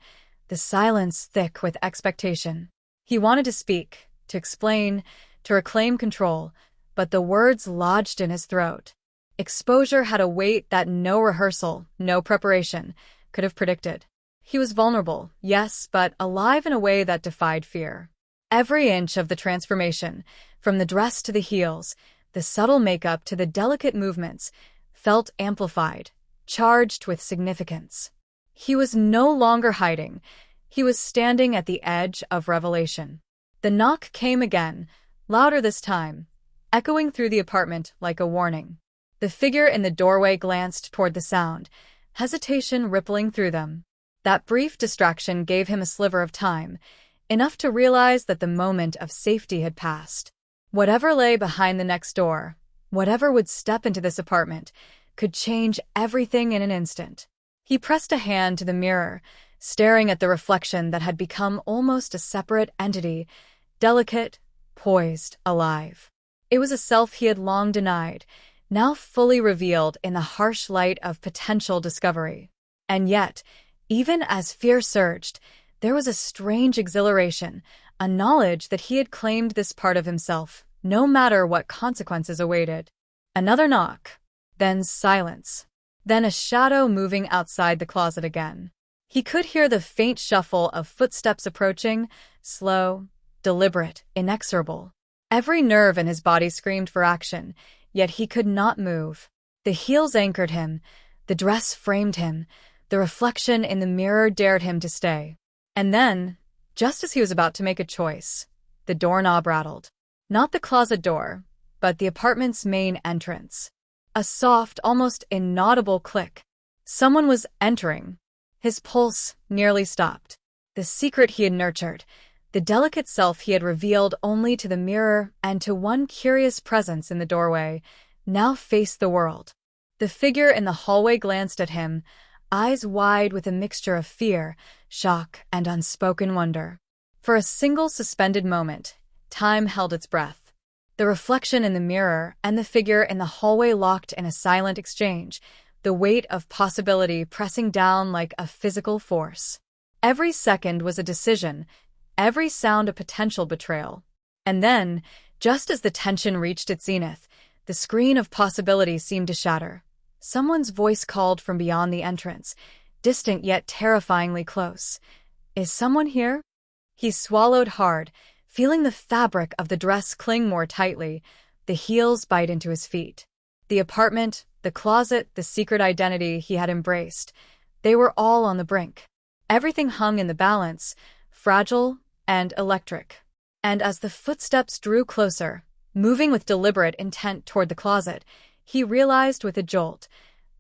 the silence thick with expectation. He wanted to speak, to explain, to reclaim control, but the words lodged in his throat. Exposure had a weight that no rehearsal, no preparation, could have predicted. He was vulnerable, yes, but alive in a way that defied fear. Every inch of the transformation, from the dress to the heels, the subtle makeup to the delicate movements, felt amplified, charged with significance. He was no longer hiding. He was standing at the edge of revelation. The knock came again, louder this time, echoing through the apartment like a warning. The figure in the doorway glanced toward the sound, hesitation rippling through them. That brief distraction gave him a sliver of time, enough to realize that the moment of safety had passed. Whatever lay behind the next door, whatever would step into this apartment, could change everything in an instant. He pressed a hand to the mirror, staring at the reflection that had become almost a separate entity, delicate, poised, alive. It was a self he had long denied, now fully revealed in the harsh light of potential discovery. And yet, even as fear surged, there was a strange exhilaration, a knowledge that he had claimed this part of himself, no matter what consequences awaited. Another knock, then silence, then a shadow moving outside the closet again. He could hear the faint shuffle of footsteps approaching, slow, deliberate, inexorable. Every nerve in his body screamed for action, yet he could not move. The heels anchored him, the dress framed him, the reflection in the mirror dared him to stay. And then, just as he was about to make a choice, the doorknob rattled. Not the closet door, but the apartment's main entrance. A soft, almost inaudible click. Someone was entering. His pulse nearly stopped. The secret he had nurtured, the delicate self he had revealed only to the mirror and to one curious presence in the doorway, now faced the world. The figure in the hallway glanced at him, eyes wide with a mixture of fear, shock, and unspoken wonder. For a single suspended moment, time held its breath. The reflection in the mirror and the figure in the hallway locked in a silent exchange, the weight of possibility pressing down like a physical force. Every second was a decision, every sound a potential betrayal. And then, just as the tension reached its zenith, the screen of possibility seemed to shatter. Someone's voice called from beyond the entrance, distant yet terrifyingly close. "Is someone here?" He swallowed hard, feeling the fabric of the dress cling more tightly, the heels bite into his feet. The apartment, the closet, the secret identity he had embraced, they were all on the brink. Everything hung in the balance, fragile and electric. And as the footsteps drew closer, moving with deliberate intent toward the closet, he realized with a jolt,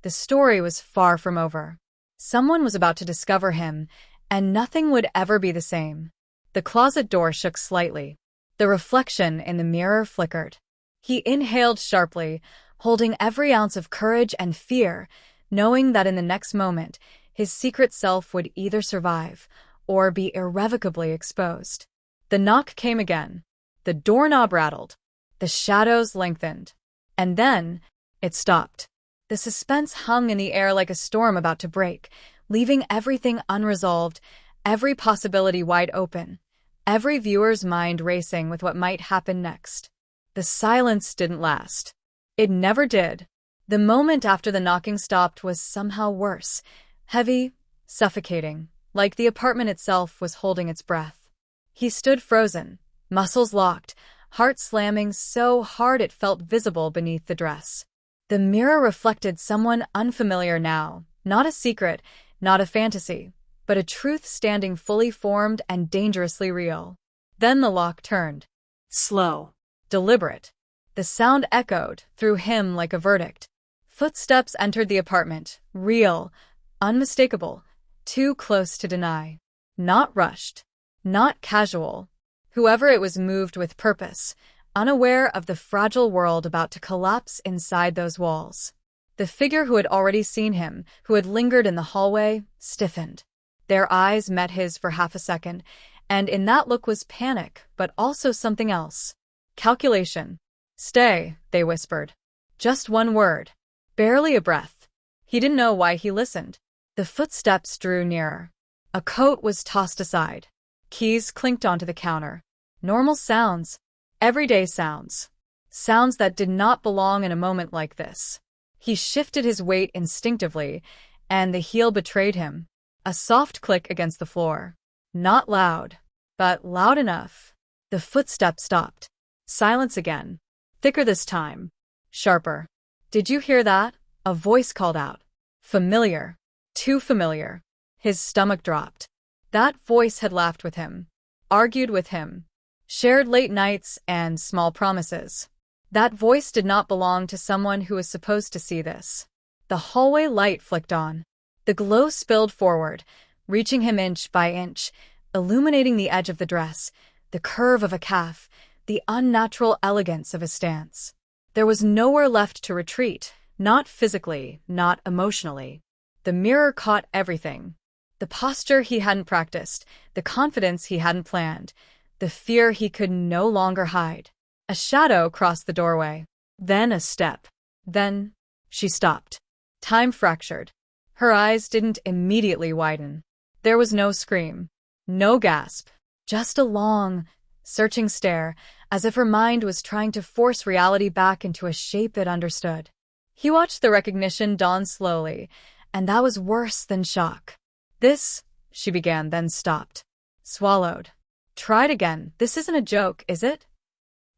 the story was far from over. Someone was about to discover him, and nothing would ever be the same. The closet door shook slightly. The reflection in the mirror flickered. He inhaled sharply, holding every ounce of courage and fear, knowing that in the next moment, his secret self would either survive or be irrevocably exposed. The knock came again. The doorknob rattled. The shadows lengthened. And then, it stopped. The suspense hung in the air like a storm about to break, leaving everything unresolved, every possibility wide open, every viewer's mind racing with what might happen next. The silence didn't last. It never did. The moment after the knocking stopped was somehow worse, heavy, suffocating, like the apartment itself was holding its breath. He stood frozen, muscles locked, heart slamming so hard it felt visible beneath the dress. The mirror reflected someone unfamiliar now, not a secret, not a fantasy, but a truth standing fully formed and dangerously real. Then the lock turned. Slow. Deliberate. The sound echoed through him like a verdict. Footsteps entered the apartment, real, unmistakable, too close to deny. Not rushed. Not casual. Whoever it was moved with purpose, unaware of the fragile world about to collapse inside those walls. The figure who had already seen him, who had lingered in the hallway, stiffened. Their eyes met his for half a second, and in that look was panic, but also something else. Calculation. Stay, they whispered. Just one word. Barely a breath. He didn't know why he listened. The footsteps drew nearer. A coat was tossed aside. Keys clinked onto the counter. Normal sounds. Everyday sounds. Sounds that did not belong in a moment like this. He shifted his weight instinctively, and the heel betrayed him. A soft click against the floor. Not loud, but loud enough. The footsteps stopped. Silence again. Thicker this time. Sharper. Did you hear that? A voice called out. Familiar. Too familiar. His stomach dropped. That voice had laughed with him. Argued with him. Shared late nights and small promises. That voice did not belong to someone who was supposed to see this. The hallway light flicked on. The glow spilled forward, reaching him inch by inch, illuminating the edge of the dress, the curve of a calf, the unnatural elegance of a stance. There was nowhere left to retreat, not physically, not emotionally. The mirror caught everything. The posture he hadn't practiced, the confidence he hadn't planned, the fear he could no longer hide. A shadow crossed the doorway. Then a step. Then she stopped. Time fractured. Her eyes didn't immediately widen. There was no scream. No gasp. Just a long, searching stare, as if her mind was trying to force reality back into a shape it understood. He watched the recognition dawn slowly, and that was worse than shock. This, she began, then stopped. Swallowed. Tried again. This isn't a joke, is it?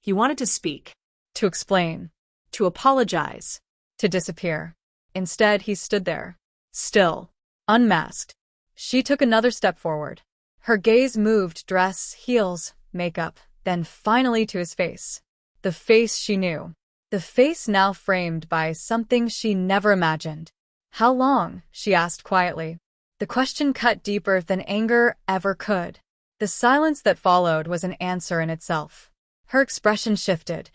He wanted to speak. To explain. To apologize. To disappear. Instead, he stood there. Still. Unmasked. She took another step forward. Her gaze moved dress, heels, makeup, then finally to his face. The face she knew. The face now framed by something she never imagined. How long? She asked quietly. The question cut deeper than anger ever could. The silence that followed was an answer in itself. Her expression shifted,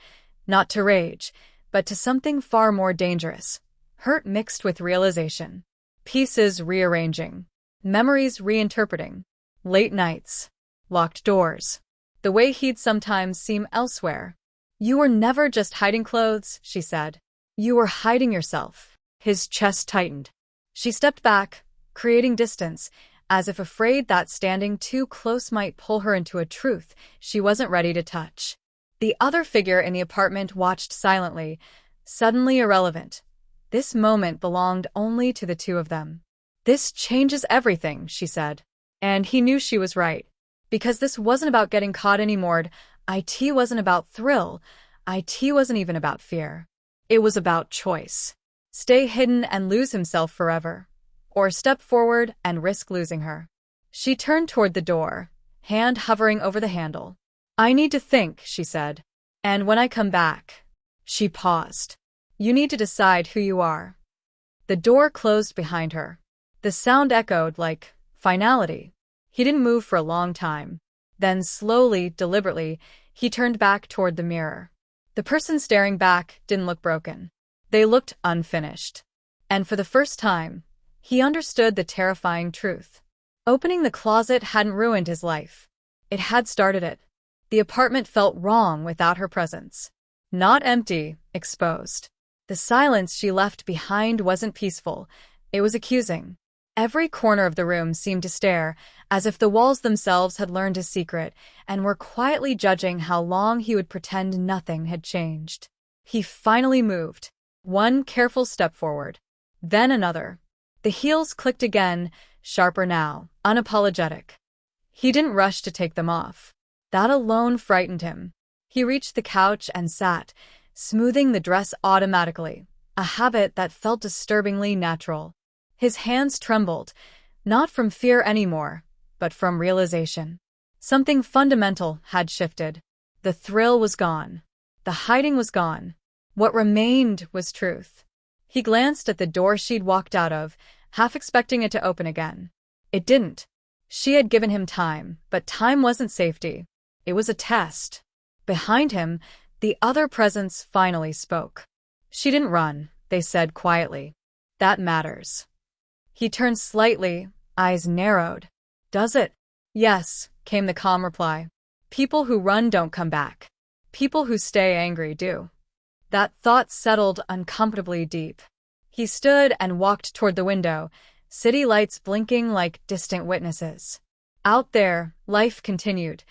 not to rage, but to something far more dangerous. Hurt mixed with realization. Pieces rearranging. Memories reinterpreting. Late nights. Locked doors. The way he'd sometimes seem elsewhere. You were never just hiding clothes, she said. You were hiding yourself. His chest tightened. She stepped back, creating distance, as if afraid that standing too close might pull her into a truth she wasn't ready to touch. The other figure in the apartment watched silently, suddenly irrelevant. This moment belonged only to the two of them. This changes everything, she said. And he knew she was right. Because this wasn't about getting caught anymore. IT wasn't about thrill. IT wasn't even about fear. It was about choice. Stay hidden and lose himself forever. Or step forward and risk losing her. She turned toward the door, hand hovering over the handle. I need to think, she said. And when I come back. She paused. You need to decide who you are. The door closed behind her. The sound echoed like finality. He didn't move for a long time. Then slowly, deliberately, he turned back toward the mirror. The person staring back didn't look broken. They looked unfinished. And for the first time, he understood the terrifying truth. Opening the closet hadn't ruined his life. It had started it. The apartment felt wrong without her presence. Not empty, exposed. The silence she left behind wasn't peaceful. It was accusing. Every corner of the room seemed to stare, as if the walls themselves had learned his secret and were quietly judging how long he would pretend nothing had changed. He finally moved. One careful step forward. Then another. The heels clicked again, sharper now, unapologetic. He didn't rush to take them off. That alone frightened him. He reached the couch and sat, smoothing the dress automatically, a habit that felt disturbingly natural. His hands trembled, not from fear anymore, but from realization. Something fundamental had shifted. The thrill was gone. The hiding was gone. What remained was truth. He glanced at the door she'd walked out of, half expecting it to open again. It didn't. She had given him time, but time wasn't safety. It was a test. Behind him, the other presence finally spoke. She didn't run, they said quietly. That matters. He turned slightly, eyes narrowed. Does it? Yes, came the calm reply. People who run don't come back. People who stay angry do. That thought settled uncomfortably deep. He stood and walked toward the window, city lights blinking like distant witnesses. Out there, life continued.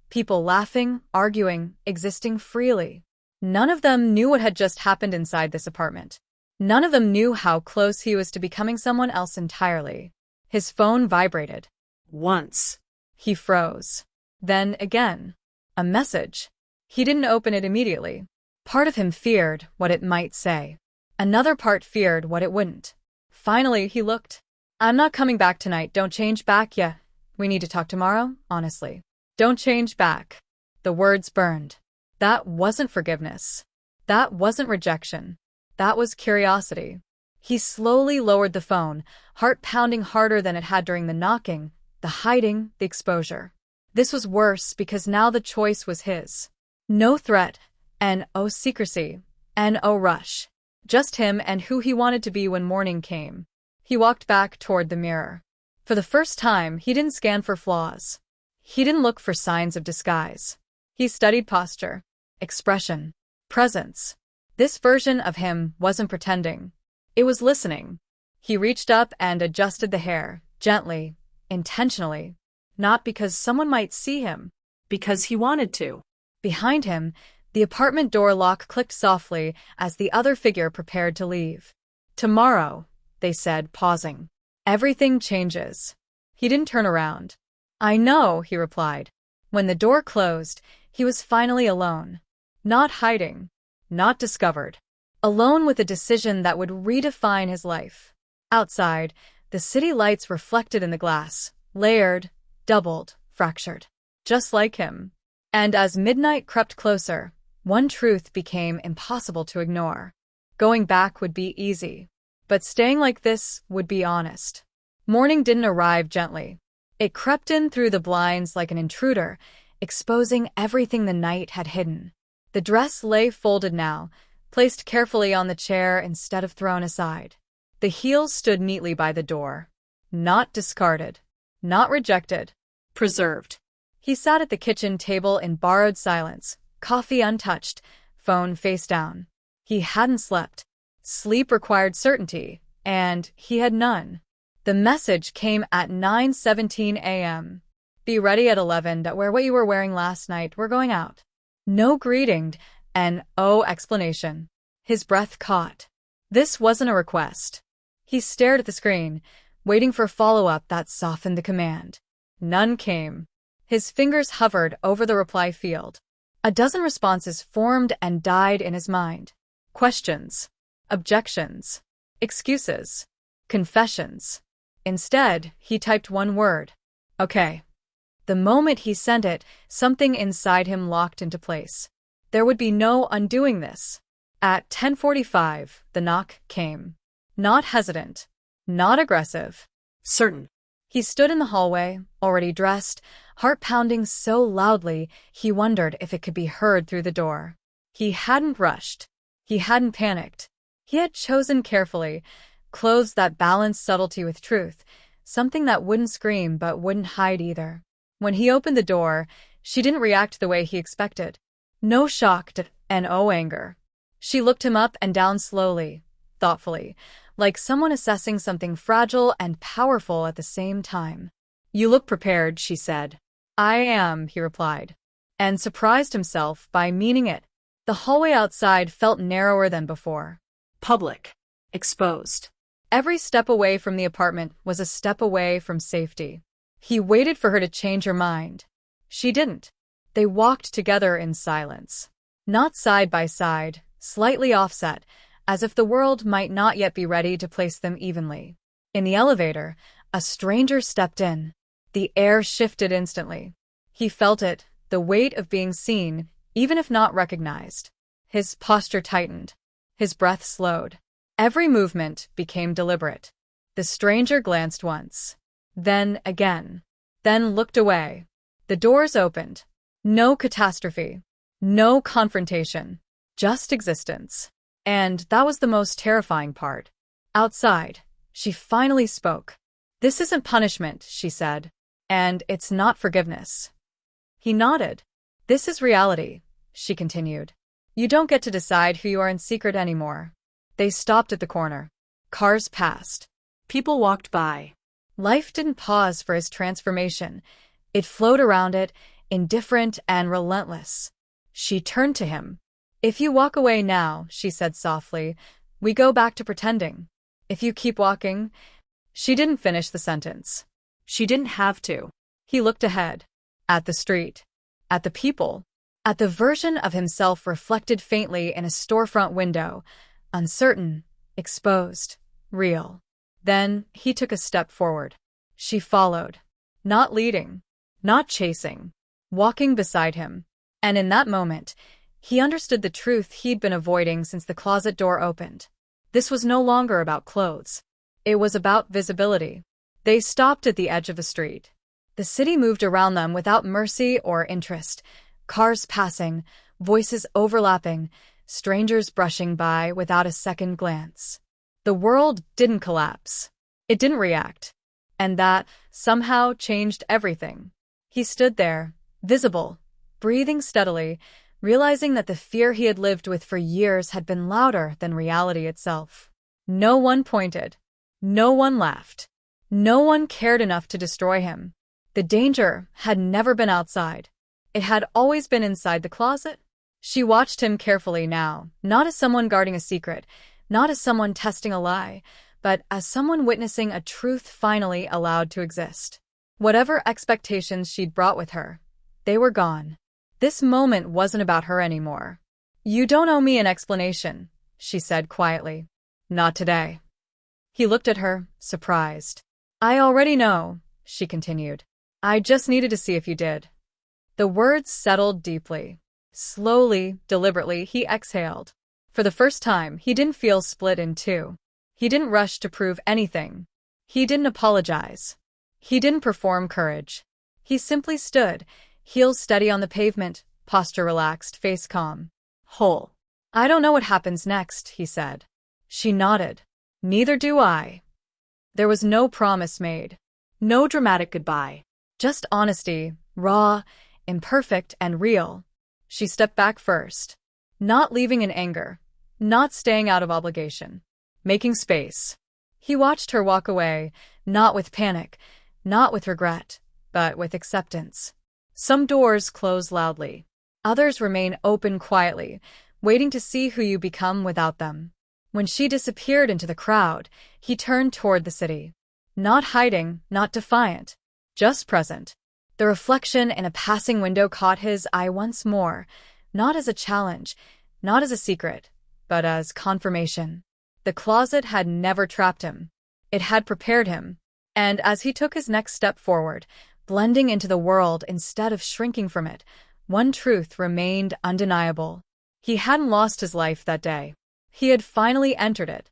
People laughing, arguing, existing freely. None of them knew what had just happened inside this apartment. None of them knew how close he was to becoming someone else entirely. His phone vibrated. Once. He froze. Then again. A message. He didn't open it immediately. Part of him feared what it might say. Another part feared what it wouldn't. Finally, he looked. I'm not coming back tonight. Don't change back yet. We need to talk tomorrow, honestly. Don't change back. The words burned. That wasn't forgiveness. That wasn't rejection. That was curiosity. He slowly lowered the phone, heart pounding harder than it had during the knocking, the hiding, the exposure. This was worse because now the choice was his. No threat, and oh secrecy, and oh rush. Just him and who he wanted to be when morning came. He walked back toward the mirror. For the first time, he didn't scan for flaws. He didn't look for signs of disguise. He studied posture, expression, presence. This version of him wasn't pretending. It was listening. He reached up and adjusted the hair, gently, intentionally. Not because someone might see him. Because he wanted to. Behind him, the apartment door lock clicked softly as the other figure prepared to leave. Tomorrow, they said, pausing. Everything changes. He didn't turn around. I know, he replied. When the door closed, he was finally alone. Not hiding. Not discovered. Alone with a decision that would redefine his life. Outside, the city lights reflected in the glass, layered, doubled, fractured. Just like him. And as midnight crept closer, one truth became impossible to ignore. Going back would be easy. But staying like this would be honest. Morning didn't arrive gently. It crept in through the blinds like an intruder, exposing everything the night had hidden. The dress lay folded now, placed carefully on the chair instead of thrown aside. The heels stood neatly by the door. Not discarded. Not rejected. Preserved. He sat at the kitchen table in borrowed silence, coffee untouched, phone face down. He hadn't slept. Sleep required certainty, and he had none. The message came at 9:17 a.m. Be ready at 11 to wear what you were wearing last night. We're going out. No greeting, an explanation. His breath caught. This wasn't a request. He stared at the screen, waiting for follow-up that softened the command. None came. His fingers hovered over the reply field. A dozen responses formed and died in his mind. Questions. Objections. Excuses. Confessions. Instead, he typed one word. Okay. The moment he sent it, something inside him locked into place. There would be no undoing this. At 10:45, the knock came. Not hesitant. Not aggressive. Certain. He stood in the hallway, already dressed, heart pounding so loudly he wondered if it could be heard through the door. He hadn't rushed. He hadn't panicked. He had chosen carefully, clothes that balanced subtlety with truth, something that wouldn't scream but wouldn't hide either. When he opened the door, she didn't react the way he expected. No shock and no anger. She looked him up and down slowly, thoughtfully, like someone assessing something fragile and powerful at the same time. "You look prepared," she said. "I am," he replied, and surprised himself by meaning it. The hallway outside felt narrower than before. Public. Exposed. Every step away from the apartment was a step away from safety. He waited for her to change her mind. She didn't. They walked together in silence. Not side by side, slightly offset, as if the world might not yet be ready to place them evenly. In the elevator, a stranger stepped in. The air shifted instantly. He felt it, the weight of being seen, even if not recognized. His posture tightened. His breath slowed. Every movement became deliberate. The stranger glanced once. Then again. Then looked away. The doors opened. No catastrophe. No confrontation. Just existence. And that was the most terrifying part. Outside, she finally spoke. "This isn't punishment," she said. "And it's not forgiveness." He nodded. "This is reality," she continued. "You don't get to decide who you are in secret anymore." They stopped at the corner. Cars passed. People walked by. Life didn't pause for his transformation. It flowed around it, indifferent and relentless. She turned to him. "If you walk away now," she said softly, "we go back to pretending. If you keep walking—" She didn't finish the sentence. She didn't have to. He looked ahead. At the street. At the people. At the version of himself reflected faintly in a storefront window. Uncertain, exposed, real. Then he took a step forward. She followed. Not leading. Not chasing. Walking beside him. And in that moment, he understood the truth he'd been avoiding since the closet door opened. This was no longer about clothes. It was about visibility. They stopped at the edge of a street. The city moved around them without mercy or interest. Cars passing, voices overlapping, strangers brushing by without a second glance. The world didn't collapse. It didn't react. And that, somehow, changed everything. He stood there, visible, breathing steadily, realizing that the fear he had lived with for years had been louder than reality itself. No one pointed. No one laughed. No one cared enough to destroy him. The danger had never been outside. It had always been inside the closet. She watched him carefully now, not as someone guarding a secret, not as someone testing a lie, but as someone witnessing a truth finally allowed to exist. Whatever expectations she'd brought with her, they were gone. This moment wasn't about her anymore. "You don't owe me an explanation," she said quietly. "Not today." He looked at her, surprised. "I already know," she continued. "I just needed to see if you did." The words settled deeply. Slowly, deliberately, he exhaled. For the first time, he didn't feel split in two. He didn't rush to prove anything. He didn't apologize. He didn't perform courage. He simply stood, heels steady on the pavement, posture relaxed, face calm. Whole. "I don't know what happens next," he said. She nodded. "Neither do I." There was no promise made. No dramatic goodbye. Just honesty, raw, imperfect, and real. She stepped back first. Not leaving in anger. Not staying out of obligation. Making space. He watched her walk away, not with panic, not with regret, but with acceptance. Some doors close loudly. Others remain open quietly, waiting to see who you become without them. When she disappeared into the crowd, he turned toward the city. Not hiding, not defiant, just present. The reflection in a passing window caught his eye once more, not as a challenge, not as a secret, but as confirmation. The closet had never trapped him. It had prepared him. And as he took his next step forward, blending into the world instead of shrinking from it, one truth remained undeniable. He hadn't lost his life that day. He had finally entered it.